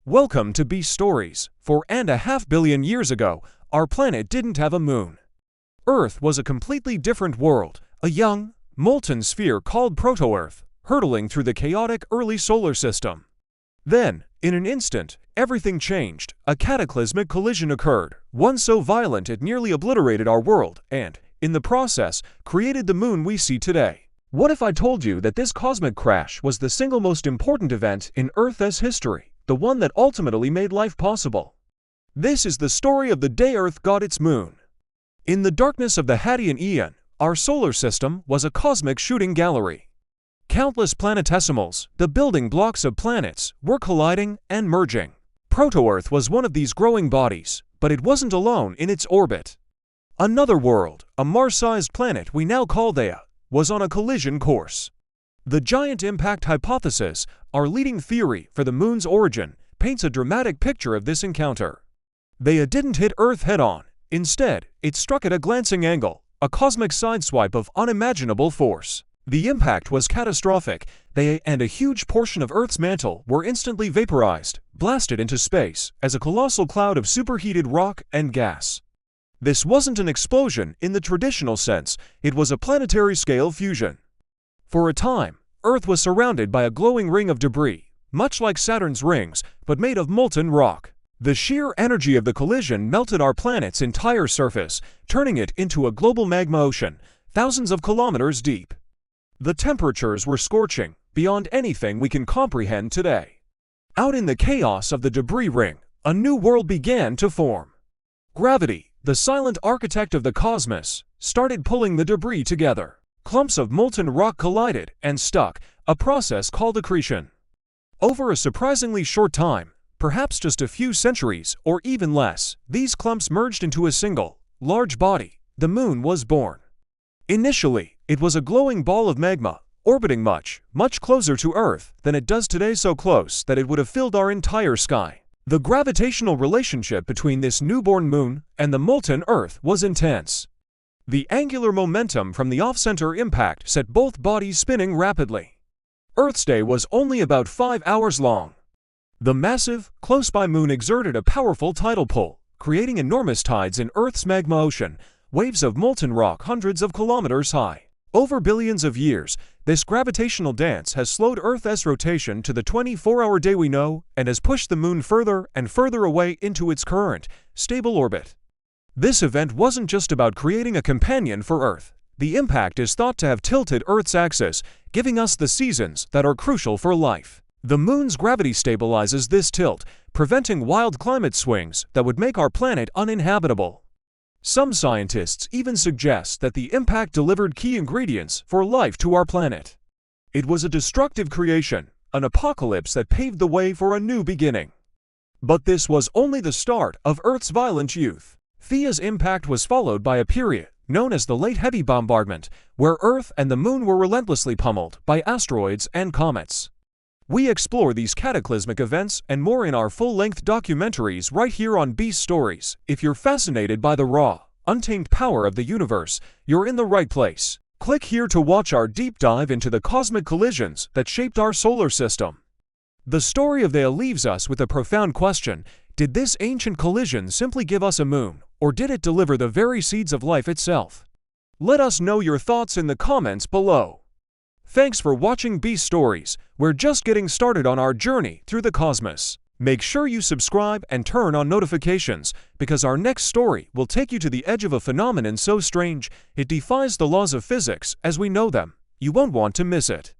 Welcome to Beast Stories. 4.5 billion years ago, our planet didn't have a moon. Earth was a completely different world, a young, molten sphere called Proto-Earth, hurtling through the chaotic early solar system. Then, in an instant, everything changed. A cataclysmic collision occurred, one so violent it nearly obliterated our world and, in the process, created the moon we see today. What if I told you that this cosmic crash was the single most important event in Earth's history? The one that ultimately made life possible. This is the story of the day Earth got its moon. In the darkness of the Hadean Aeon, our solar system was a cosmic shooting gallery. Countless planetesimals, the building blocks of planets, were colliding and merging. Proto-Earth was one of these growing bodies, but it wasn't alone in its orbit. Another world, a Mars-sized planet we now call Theia, was on a collision course. The giant impact hypothesis, our leading theory for the moon's origin, paints a dramatic picture of this encounter. Theia didn't hit Earth head-on. Instead, it struck at a glancing angle, a cosmic sideswipe of unimaginable force. The impact was catastrophic. Theia and a huge portion of Earth's mantle were instantly vaporized, blasted into space, as a colossal cloud of superheated rock and gas. This wasn't an explosion in the traditional sense, it was a planetary-scale fusion. For a time, Earth was surrounded by a glowing ring of debris, much like Saturn's rings, but made of molten rock. The sheer energy of the collision melted our planet's entire surface, turning it into a global magma ocean, thousands of kilometers deep. The temperatures were scorching, beyond anything we can comprehend today. Out in the chaos of the debris ring, a new world began to form. Gravity, the silent architect of the cosmos, started pulling the debris together. Clumps of molten rock collided and stuck, a process called accretion. Over a surprisingly short time, perhaps just a few centuries or even less, these clumps merged into a single, large body. The moon was born. Initially, it was a glowing ball of magma, orbiting much closer to Earth than it does today, so close that it would have filled our entire sky. The gravitational relationship between this newborn moon and the molten Earth was intense. The angular momentum from the off-center impact set both bodies spinning rapidly. Earth's day was only about 5 hours long. The massive, close-by moon exerted a powerful tidal pull, creating enormous tides in Earth's magma ocean, waves of molten rock hundreds of kilometers high. Over billions of years, this gravitational dance has slowed Earth's rotation to the 24-hour day we know and has pushed the moon further and further away into its current, stable orbit. This event wasn't just about creating a companion for Earth. The impact is thought to have tilted Earth's axis, giving us the seasons that are crucial for life. The moon's gravity stabilizes this tilt, preventing wild climate swings that would make our planet uninhabitable. Some scientists even suggest that the impact delivered key ingredients for life to our planet. It was a destructive creation, an apocalypse that paved the way for a new beginning. But this was only the start of Earth's violent youth. Theia's impact was followed by a period known as the Late Heavy Bombardment, where Earth and the Moon were relentlessly pummeled by asteroids and comets. We explore these cataclysmic events and more in our full-length documentaries right here on Beast Stories. If you're fascinated by the raw, untamed power of the universe, you're in the right place. Click here to watch our deep dive into the cosmic collisions that shaped our solar system. The story of Theia leaves us with a profound question. Did this ancient collision simply give us a moon, or did it deliver the very seeds of life itself? Let us know your thoughts in the comments below. Thanks for watching Beast Stories. We're just getting started on our journey through the cosmos. Make sure you subscribe and turn on notifications, because our next story will take you to the edge of a phenomenon so strange it defies the laws of physics as we know them. You won't want to miss it.